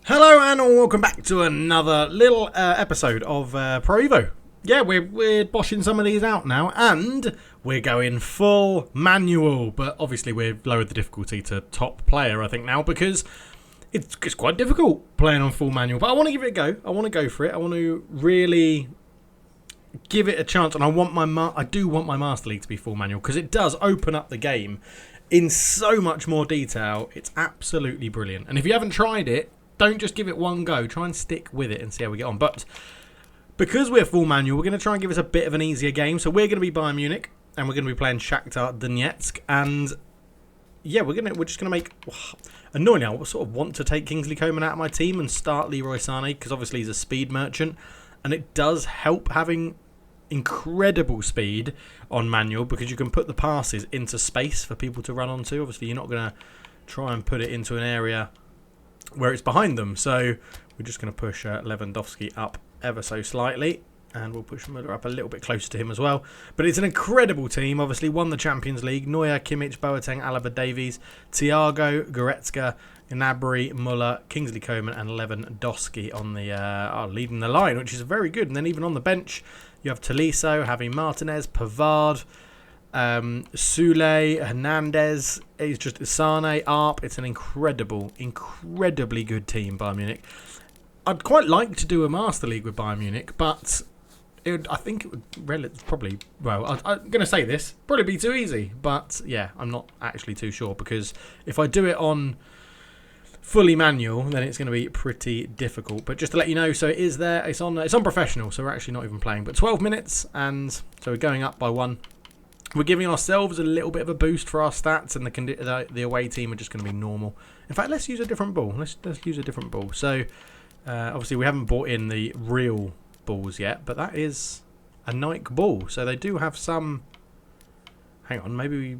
Hello and welcome back to another little episode of Pro Evo. Yeah, we're boshing some of these out now, and we're going full manual. But obviously we've lowered the difficulty to top player, I think, now, because it's quite difficult playing on full manual. But I want to give it a go. I want to go for it. I want to really give it a chance, and I do want my Master League to be full manual, because it does open up the game in so much more detail. It's absolutely brilliant. And if you haven't tried it, don't just give it one go. Try and stick with it and see how we get on. But because we're full manual, we're going to try and give us a bit of an easier game. So we're going to be Bayern Munich, and we're going to be playing Shakhtar Donetsk. And yeah, we're just going to make... Annoyingly, I sort of want to take Kingsley Coman out of my team and start Leroy Sané, because obviously he's a speed merchant. And it does help having incredible speed on manual, because you can put the passes into space for people to run onto. Obviously, you're not going to try and put it into an area where it's behind them. So we're just going to push Lewandowski up ever so slightly, and we'll push Müller up a little bit closer to him as well. But it's an incredible team. Obviously won the Champions League. Neuer, Kimmich, Boateng, Alaba, Davies, Thiago, Goretzka, Gnabry, Müller, Kingsley Coman and Lewandowski on the leading the line, which is very good. And then even on the bench you have Tolisso, Javi Martinez, Pavard, Sule, Hernandez, it's just Sane, Arp. It's an incredibly good team, Bayern Munich. I'd quite like to do a Master League with Bayern Munich, but I think it would probably, well, I'm going to say this, probably be too easy. But yeah, I'm not actually too sure, because if I do it on fully manual, then it's going to be pretty difficult. But just to let you know, so it is there. It's on professional, so we're actually not even playing. But 12 minutes, and so we're going up by 1. We're giving ourselves a little bit of a boost for our stats, and the away team are just going to be normal. In fact, let's use a different ball. Let's use a different ball. So obviously we haven't bought in the real balls yet, but that is a Nike ball. So they do have some. Hang on, maybe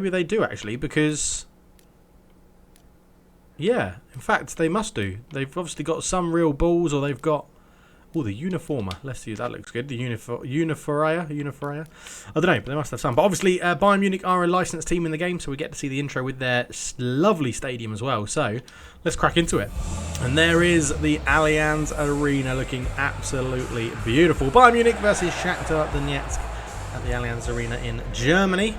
they do actually, because yeah, in fact they must do. They've obviously got some real balls, or they've got. Oh, the Uniformer. Let's see, that looks good. The Uniforia. I don't know, but they must have some. But obviously, Bayern Munich are a licensed team in the game, so we get to see the intro with their lovely stadium as well. So let's crack into it. And there is the Allianz Arena, looking absolutely beautiful. Bayern Munich versus Shakhtar Donetsk at the Allianz Arena in Germany.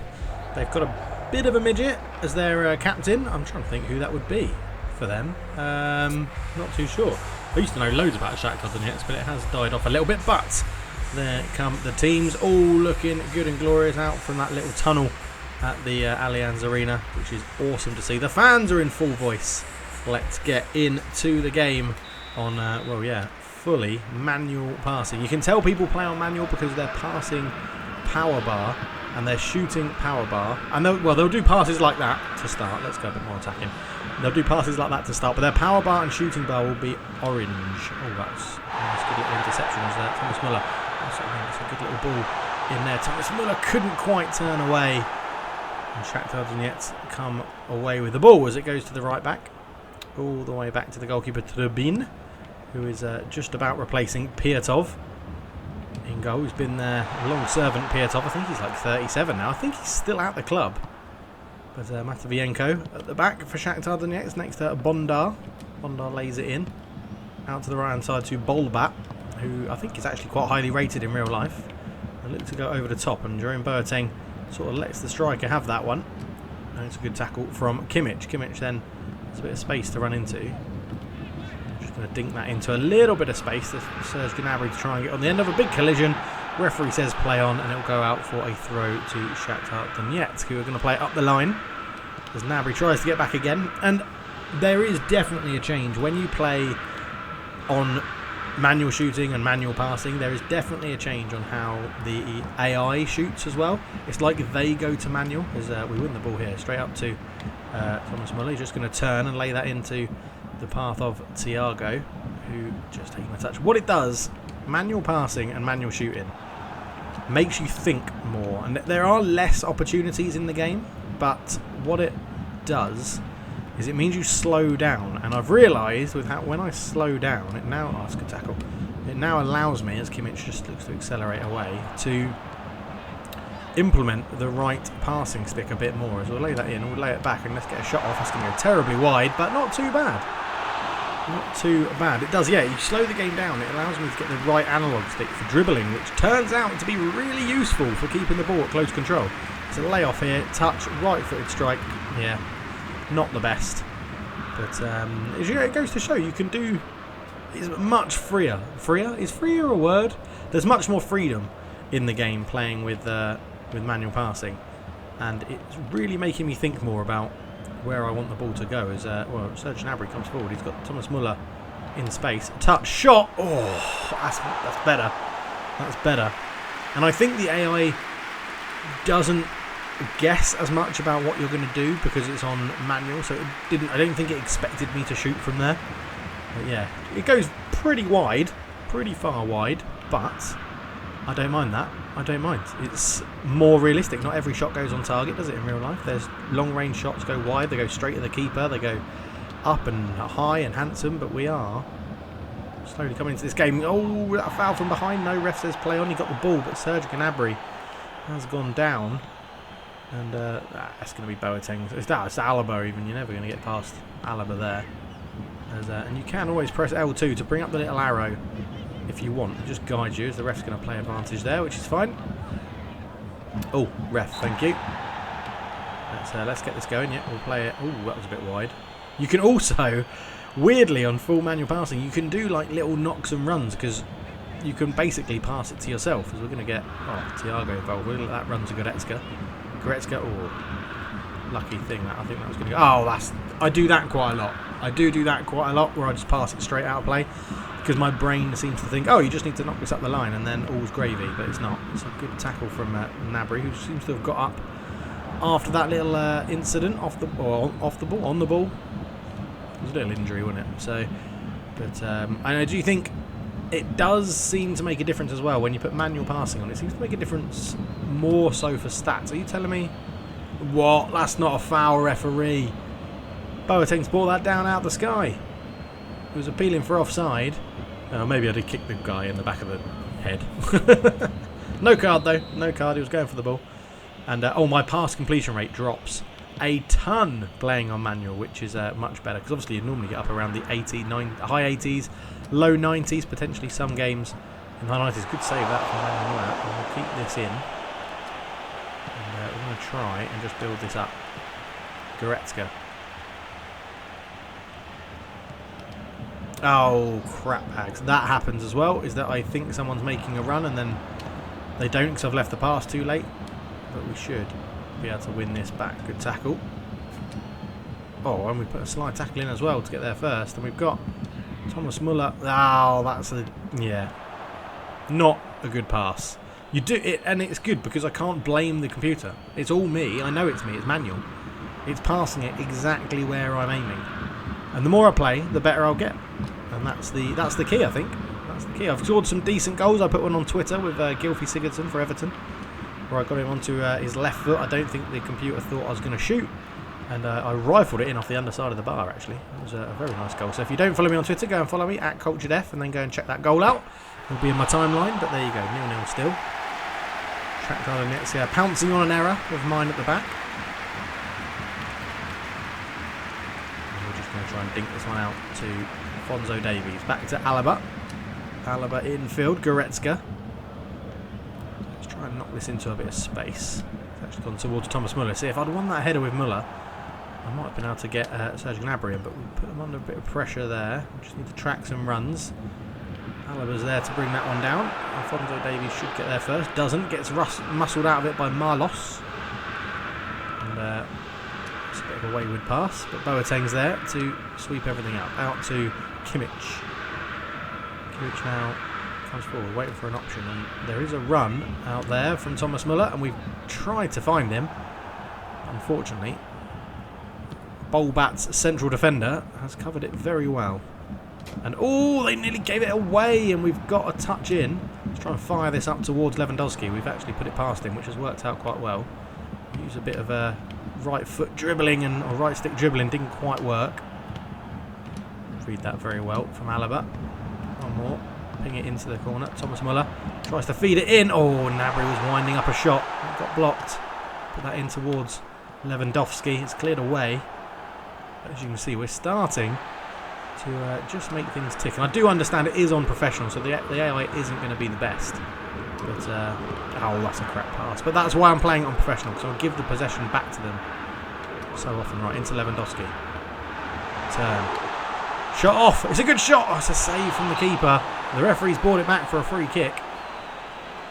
They've got a bit of a midget as their captain. I'm trying to think who that would be for them. Not too sure. I used to know loads about Shakhtar Donetsk, but it has died off a little bit. But there come the teams, all looking good and glorious out from that little tunnel at the Allianz Arena, which is awesome to see. The fans are in full voice. Let's get into the game on, fully manual passing. You can tell people play on manual because they're passing power bar and they're shooting power bar. And they'll do passes like that to start. Let's go a bit more attacking. They'll do passes like that to start, but their power bar and shooting bar will be orange. Oh, that's a nice good little interception as Thomas Müller. That's a good little ball in there. Thomas Müller couldn't quite turn away, and Shakhtar Donetsk come away with the ball as it goes to the right back, all the way back to the goalkeeper Trubin, who is just about replacing Piatov in goal. He's been there, a long servant, Piatov. I think he's like 37 now. I think he's still at the club. But Matavienko at the back for Shakhtar Donetsk next to Bondar. Bondar lays it in. Out to the right hand side to Bolbat, who I think is actually quite highly rated in real life. And look to go over the top, and Jerome Boateng sort of lets the striker have that one. And it's a good tackle from Kimmich. Kimmich then has a bit of space to run into. Just going to dink that into a little bit of space. Serge Gnabry to try and get on the end of a big collision. Referee says play on, and it'll go out for a throw to Shakhtar Donetsk, who are going to play up the line as Gnabry tries to get back again. And there is definitely a change when you play on manual shooting and manual passing. There is definitely a change on how the AI shoots as well. It's like they go to manual as we win the ball here straight up to Thomas Müller. He's just going to turn and lay that into the path of Thiago, who just taking a touch. What it does, manual passing and manual shooting, makes you think more, and there are less opportunities in the game, but what it does is it means you slow down. And I've realised with when I slow down, it now that's a good tackle. It now allows me, as Kimmich just looks to accelerate away, to implement the right passing stick a bit more. As we'll lay that in, we'll lay it back, and let's get a shot off. That's going to go terribly wide, but not too bad. Not too bad. It does, yeah. You slow the game down. It allows me to get the right analog stick for dribbling, which turns out to be really useful for keeping the ball at close control. It's a layoff here. Touch, right-footed strike. Yeah, not the best. But it goes to show you can do... It's much freer. Freer? Is freer a word? There's much more freedom in the game playing with manual passing. And it's really making me think more about where I want the ball to go. As Serge Gnabry comes forward, he's got Thomas Muller in space. Touch, shot. Oh, that's better. That's better. And I think the AI doesn't guess as much about what you're going to do because it's on manual. So I don't think it expected me to shoot from there. But yeah, it goes pretty wide, pretty far wide, but I don't mind that. I don't mind. It's more realistic. Not every shot goes on target, does it, in real life? There's long-range shots go wide. They go straight at the keeper. They go up and high and handsome. But we are slowly coming into this game. Oh, a foul from behind. No, ref says play on. He got the ball, but Serge Gnabry has gone down. And that's going to be Boateng. It's Alaba even. You're never going to get past Alaba there. And you can always press L2 to bring up the little arrow if you want. It just guides you as the ref's going to play advantage there, which is fine. Oh, ref, thank you. Let's get this going. Yeah, we'll play it. Oh, that was a bit wide. You can also, weirdly, on full manual passing, you can do like little knocks and runs because you can basically pass it to yourself. As we're going to get Thiago involved. We'll let that run to Goretzka. Oh, lucky thing that I think that was going to go. Oh, I do that quite a lot. I do that quite a lot where I just pass it straight out of play because my brain seems to think, oh, you just need to knock this up the line and then all's gravy, but it's not. It's a good tackle from Gnabry, who seems to have got up after that little incident on the ball. It was a little injury, wasn't it? So, but I do think it does seem to make a difference as well when you put manual passing on. It seems to make a difference more so for stats. Are you telling me? What? That's not a foul, referee. Boateng's brought that down out of the sky. He was appealing for offside. Maybe I did kick the guy in the back of the head. No card though. No card. He was going for the ball. And my pass completion rate drops a ton playing on manual, which is much better because obviously you normally get up around the high 80s, low 90s, potentially some games in the high 90s. Good save that from manual. And we'll keep this in. And we're going to try and just build this up. Goretzka. Oh, crap bags. That happens as well, is that I think someone's making a run and then they don't because I've left the pass too late. But we should be able to win this back. Good tackle. Oh, and we put a slide tackle in as well to get there first. And we've got Thomas Muller. Oh, that's not a good pass. You do it, and it's good because I can't blame the computer. It's all me. I know it's me. It's manual. It's passing it exactly where I'm aiming. And the more I play, the better I'll get. And that's the key, I think. That's the key. I've scored some decent goals. I put one on Twitter with Gylfi Sigurdsson for Everton, where I got him onto his left foot. I don't think the computer thought I was going to shoot. And I rifled it in off the underside of the bar, actually. It was a very nice goal. So if you don't follow me on Twitter, go and follow me at CulturedF and then go and check that goal out. It'll be in my timeline, but there you go. 0-0 still. Shakhtar Donetsk pouncing on an error with mine at the back. Going to try and dink this one out to Fonzo Davies. Back to Alaba. Alaba infield. Goretzka. Let's try and knock this into a bit of space. It's actually gone towards Thomas Muller. See, if I'd won that header with Muller, I might have been able to get Serge Gnabry in, but we put him under a bit of pressure there. We just need to track some runs. Alaba's there to bring that one down. Fonzo Davies should get there first. Doesn't. Gets muscled out of it by Marlos. And it's a bit of a wayward pass, but Boateng's there to sweep everything out. Out to Kimmich. Kimmich now comes forward, waiting for an option, and there is a run out there from Thomas Muller, and we've tried to find him. Unfortunately, Bolbat's central defender has covered it very well. And oh, they nearly gave it away, and we've got a touch in. Let's try and fire this up towards Lewandowski. We've actually put it past him, which has worked out quite well. Use a bit of a right foot dribbling or right stick dribbling, didn't quite work. Read that very well from Alaba. One more. Ping it into the corner. Thomas Muller tries to feed it in. Oh, Gnabry was winding up a shot. It got blocked. Put that in towards Lewandowski. It's cleared away. As you can see, we're starting to just make things tick. And I do understand it is on professional, so the AI isn't going to be the best. But, oh, that's a crap pass. But that's why I'm playing it on professional, because I'll give the possession back to them so often. Right, into Lewandowski. Turn. Shot off. It's a good shot. Oh, it's a save from the keeper. The referee's brought it back for a free kick.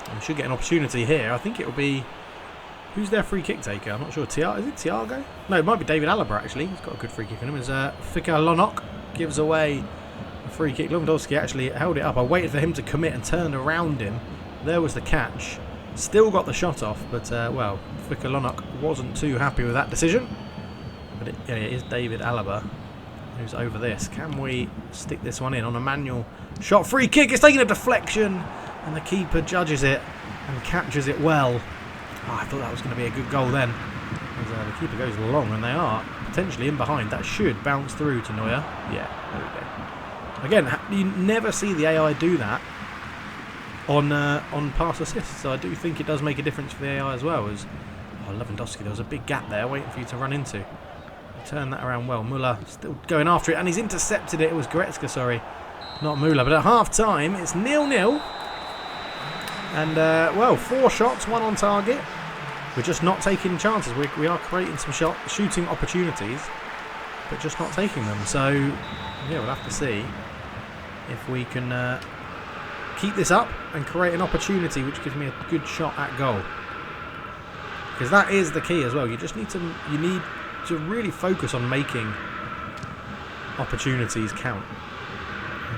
And we should get an opportunity here. I think it will be... Who's their free kick taker? I'm not sure. Is it Thiago? No, it might be David Alaba, actually. He's got a good free kick on him. As Shakhtar gives away a free kick. Lewandowski actually held it up. I waited for him to commit and turned around him. There was the catch. Still got the shot off, but, well, Shakhtar wasn't too happy with that decision. But it is David Alaba who's over this. Can we stick this one in on a manual shot? Free kick. It's taking a deflection, and the keeper judges it and captures it well. Oh, I thought that was going to be a good goal then. As the keeper goes long, and they are potentially in behind. That should bounce through to Neuer. Yeah, there we go. Again, you never see the AI do that on pass assists, so I do think it does make a difference for the AI as well. As Lewandowski, there was a big gap there waiting for you to run into. Turn that around well. Müller still going after it, and he's intercepted it. It was Goretzka, sorry, not Müller. But at half-time, it's 0-0. And, well, 4 shots, 1 on target. We're just not taking chances. We are creating some shooting opportunities, but just not taking them. So, yeah, we'll have to see if we can keep this up and create an opportunity which gives me a good shot at goal. Because that is the key as well. You need to really focus on making opportunities count.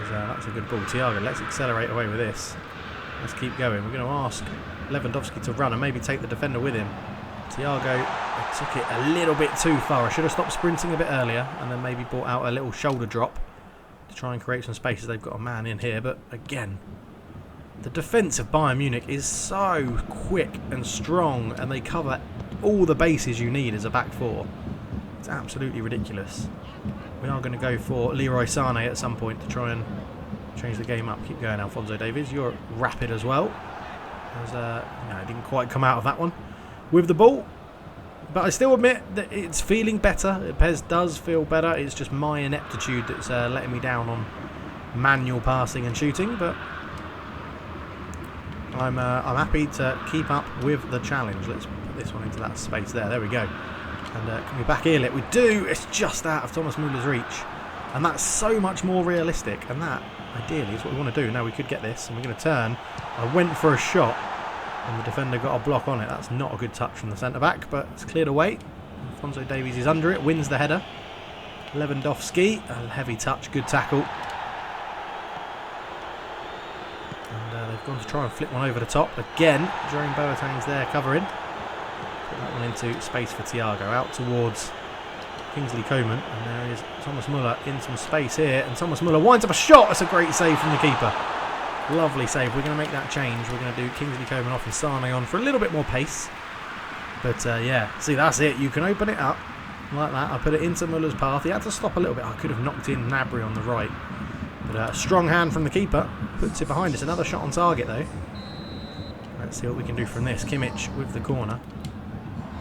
That's a good ball. Thiago, let's accelerate away with this. Let's keep going. We're going to ask Lewandowski to run and maybe take the defender with him. Thiago took it a little bit too far. I should have stopped sprinting a bit earlier and then maybe brought out a little shoulder drop to try and create some spaces. They've got a man in here, but again, the defence of Bayern Munich is so quick and strong, and they cover all the bases you need as a back four. It's absolutely ridiculous. We are going to go for Leroy Sané at some point to try and change the game up. Keep going, Alphonso Davies. You're rapid as well. I didn't quite come out of that one with the ball. But I still admit that it's feeling better. PES does feel better. It's just my ineptitude that's letting me down on manual passing and shooting. But I'm happy to keep up with the challenge. Let's put this one into that space there. There we go. And can we back heel it? We do. It's just out of Thomas Müller's reach. And that's so much more realistic. And that, ideally, is what we want to do. Now we could get this, and we're going to turn. I went for a shot, and the defender got a block on it. That's not a good touch from the centre-back, but it's cleared away. Alphonso Davies is under it, wins the header. Lewandowski, a heavy touch, good tackle. And they've gone to try and flip one over the top. Again, Jerome Boateng's there covering. Put that one into space for Thiago, out towards Kingsley Coman, and there is Thomas Müller in some space here, and Thomas Müller winds up a shot. That's a great save from the keeper. Lovely save. We're going to make that change. We're going to do Kingsley Coman off and Sané on for a little bit more pace. But yeah, see, that's it. You can open it up like that. I put it into Müller's path. He had to stop a little bit. I could have knocked in Gnabry on the right. But a strong hand from the keeper. Puts it behind us. Another shot on target though. Let's see what we can do from this. Kimmich with the corner.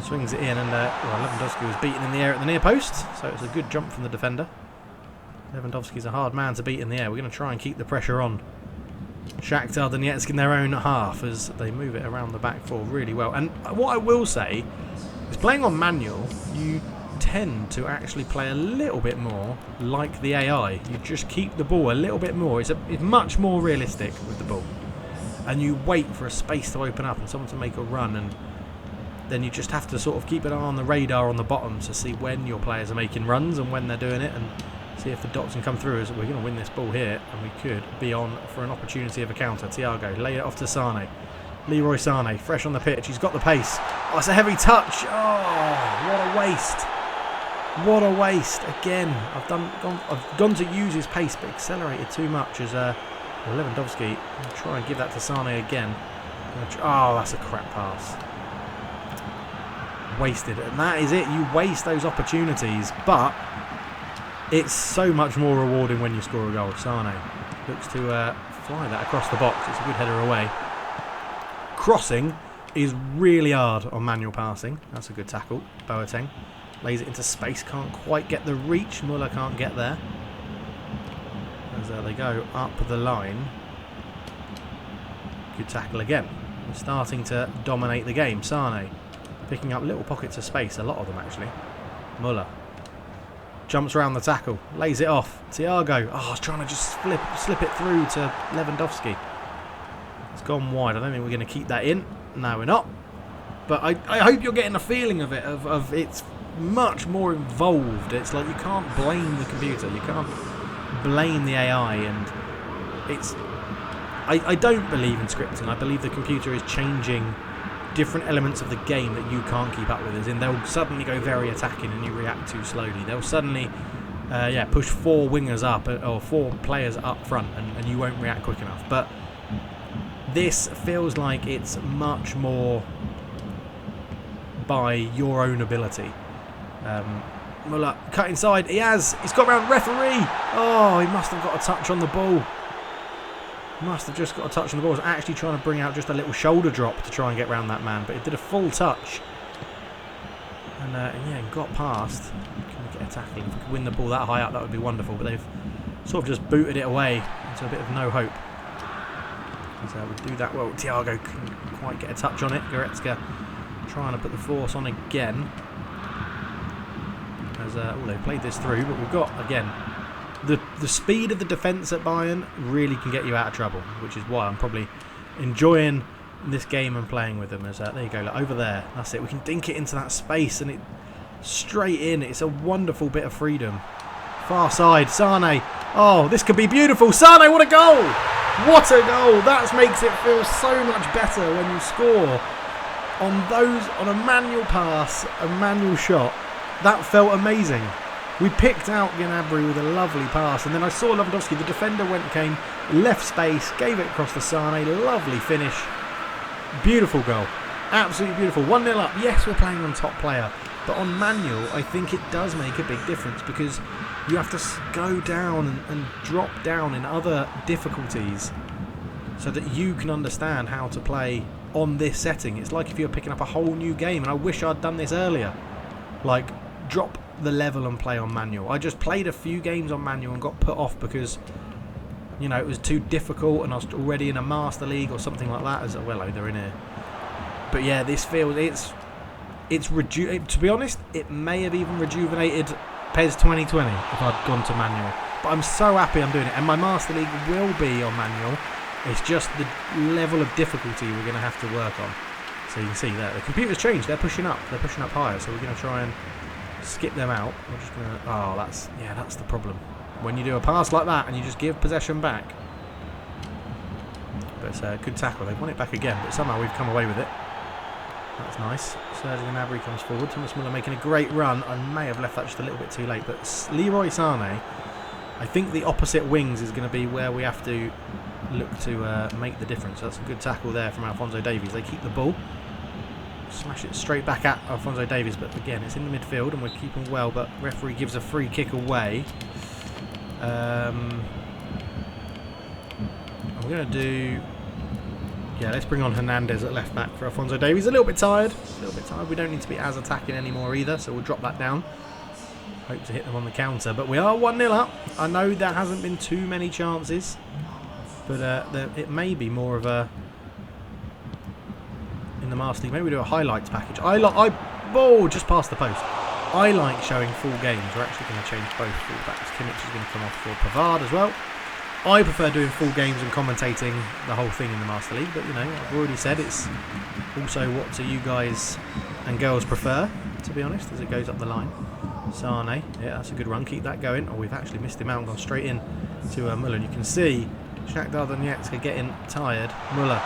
Swings it in, and Lewandowski was beaten in the air at the near post, so it's a good jump from the defender. Lewandowski's a hard man to beat in the air. We're going to try and keep the pressure on Shakhtar Donetsk in their own half as they move it around the back four really well. And what I will say is, playing on manual, you tend to actually play a little bit more like the AI. You just keep the ball a little bit more. It's much more realistic with the ball. And you wait for a space to open up and someone to make a run, and then you just have to sort of keep an eye on the radar on the bottom to see when your players are making runs and when they're doing it, and see if the dots can come through. As we're going to win this ball here, and we could be on for an opportunity of a counter. Thiago, lay it off to Sané. Leroy Sané, fresh on the pitch. He's got the pace. Oh, it's a heavy touch. Oh, what a waste. What a waste. Again, I've gone to use his pace, but accelerated too much as Lewandowski. I'll try and give that to Sané again. Oh, that's a crap pass. Wasted, and that is it. You waste those opportunities, but it's so much more rewarding when you score a goal. Sané looks to fly that across the box. It's a good header away. Crossing is really hard on manual passing. That's a good tackle. Boateng lays it into space, can't quite get the reach. Müller can't get there. as they go up the line. Good tackle again. We're starting to dominate the game. Sane picking up little pockets of space, a lot of them actually. Muller jumps around the tackle, lays it off. Thiago, I was trying to just slip it through to Lewandowski. It's gone wide. I don't think we're going to keep that in. No, we're not. But I hope you're getting a feeling of it, of it's much more involved. It's like you can't blame the computer, you can't blame the AI, and it's... I don't believe in scripting. I believe the computer is changing different elements of the game that you can't keep up with. As in, they'll suddenly go very attacking and you react too slowly. They'll suddenly, push 4 wingers up, or 4 players up front, and you won't react quick enough. But this feels like it's much more by your own ability. Muller cut inside. He's got around referee. Oh, he must have got a touch on the ball. Must have just got a touch on the ball. I was actually trying to bring out just a little shoulder drop to try and get around that man, but it did a full touch. And yeah, got past. Can we get a tackle? If we could win the ball that high up, that would be wonderful. But they've sort of just booted it away into a bit of no hope. So we do that well. Thiago couldn't quite get a touch on it. Goretzka trying to put the force on again. As they played this through, but we've got again. The speed of the defence at Bayern really can get you out of trouble, which is why I'm probably enjoying this game and playing with them. As there you go, look, over there, that's it. We can dink it into that space and it straight in. It's a wonderful bit of freedom. Far side, Sane. Oh, this could be beautiful. Sane, what a goal! What a goal! That makes it feel so much better when you score on a manual pass, a manual shot. That felt amazing. We picked out Gnabry with a lovely pass, and then I saw Lewandowski, the defender came left space, gave it across the Sane, lovely finish. Beautiful goal. Absolutely beautiful. 1-0 up. Yes, we're playing on top player, but on manual, I think it does make a big difference because you have to go down and drop down in other difficulties so that you can understand how to play on this setting. It's like if you're picking up a whole new game, and I wish I'd done this earlier. Like, drop the level and play on manual. I just played a few games on manual and got put off because, you know, it was too difficult and I was already in a Master League or something like that. As well, they're in here. But yeah, this feels to be honest, it may have even rejuvenated PES 2020 if I'd gone to manual. But I'm so happy I'm doing it, and my Master League will be on manual. It's just the level of difficulty we're going to have to work on. So you can see there, the computer's changed. They're pushing up higher. So we're going to try and skip them out. We're just going to... Oh, that's the problem. When you do a pass like that and you just give possession back. But it's a good tackle. They've won it back again, but somehow we've come away with it. That's nice. Sergio Gnabry comes forward. Thomas Muller making a great run. I may have left that just a little bit too late, but Leroy Sane, I think the opposite wings is going to be where we have to look to make the difference. That's a good tackle there from Alphonso Davies. They keep the ball. Smash it straight back at Alphonso Davies, but again, it's in the midfield and we're keeping well, but referee gives a free kick away. I'm going to do... Yeah, let's bring on Hernandez at left back for Alphonso Davies. A little bit tired. We don't need to be as attacking anymore either, so we'll drop that down. Hope to hit them on the counter, but we are 1-0 up. I know there hasn't been too many chances, but it may be more of a... in the Master League. Maybe we do a highlights package. Just past the post. I like showing full games. We're actually going to change both fullbacks. Kimmich is going to come off for Pavard as well. I prefer doing full games and commentating the whole thing in the Master League, but you know, I've already said it's also what do you guys and girls prefer, to be honest, as it goes up the line. Sane, yeah, that's a good run. Keep that going. Oh, we've actually missed him out and gone straight in to Muller. And you can see Shakhtar Donetsk are getting tired. Muller.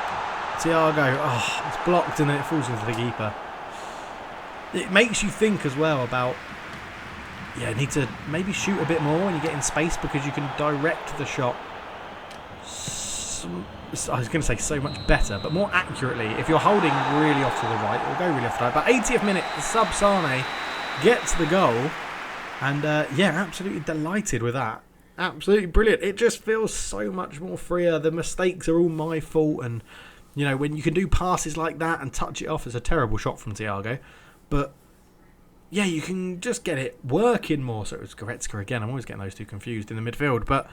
Thiago, oh, it's blocked and then it falls into the keeper. It makes you think as well about, yeah, you need to maybe shoot a bit more when you get in space because you can direct the shot, I was going to say so much better, but more accurately. If you're holding really off to the right, it will go really off to the right. But 80th minute, the sub Sane gets the goal. And yeah, absolutely delighted with that. Absolutely brilliant. It just feels so much more freer. The mistakes are all my fault, and you know, when you can do passes like that and touch it off, it's a terrible shot from Thiago. But yeah, you can just get it working more. So it's Goretzka again. I'm always getting those two confused in the midfield. But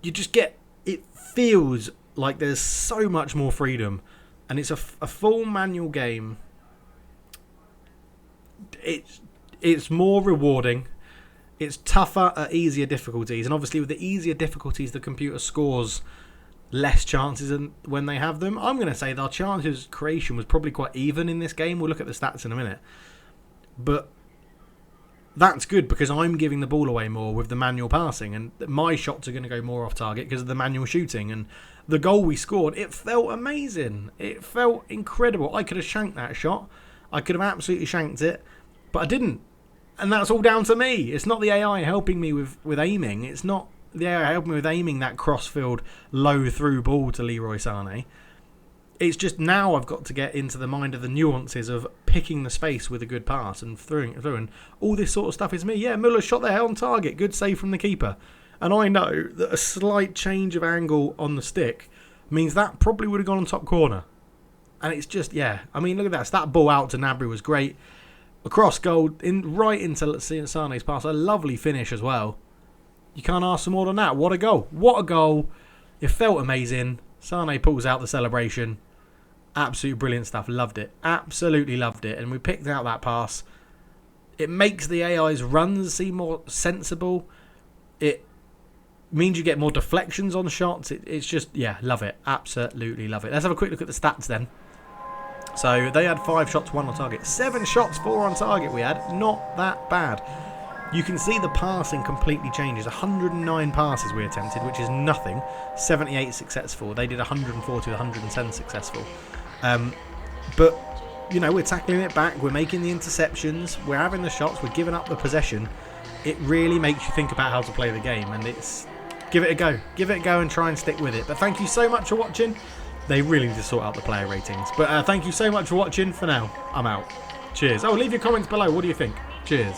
you just get, it feels like there's so much more freedom, and it's a full manual game. It's more rewarding. It's tougher at easier difficulties, and obviously with the easier difficulties, the computer scores less chances than when they have them. I'm going to say their chances creation was probably quite even in this game. We'll look at the stats in a minute, but that's good because I'm giving the ball away more with the manual passing, and my shots are going to go more off target because of the manual shooting. And the goal we scored, it felt amazing. It felt incredible. I could have shanked that shot. I could have absolutely shanked it, but I didn't. And that's all down to me. It's not the AI helping me with aiming. It's not the AI helping me with aiming that cross-field low through ball to Leroy Sané. It's just now I've got to get into the mind of the nuances of picking the space with a good pass and throwing it through. And all this sort of stuff is me. Yeah, Müller shot there on target. Good save from the keeper. And I know that a slight change of angle on the stick means that probably would have gone on top corner. And it's just, yeah. I mean, look at that. So that ball out to Gnabry was great. Across goal, right into Sané's pass. A lovely finish as well. You can't ask for more than that. What a goal. What a goal. It felt amazing. Sané pulls out the celebration. Absolute brilliant stuff. Loved it. Absolutely loved it. And we picked out that pass. It makes the AI's runs seem more sensible. It means you get more deflections on shots. It's just, yeah, love it. Absolutely love it. Let's have a quick look at the stats then. So they had 5 shots, 1 on target. 7 shots, 4 on target we had. Not that bad. You can see the passing completely changes. 109 passes we attempted, which is nothing. 78 successful. They did 140 with 110 successful. But, you know, we're tackling it back. We're making the interceptions. We're having the shots. We're giving up the possession. It really makes you think about how to play the game. And it's... give it a go. Give it a go and try and stick with it. But thank you so much for watching. They really need to sort out the player ratings. But thank you so much for watching. For now, I'm out. Cheers. Oh, leave your comments below. What do you think? Cheers.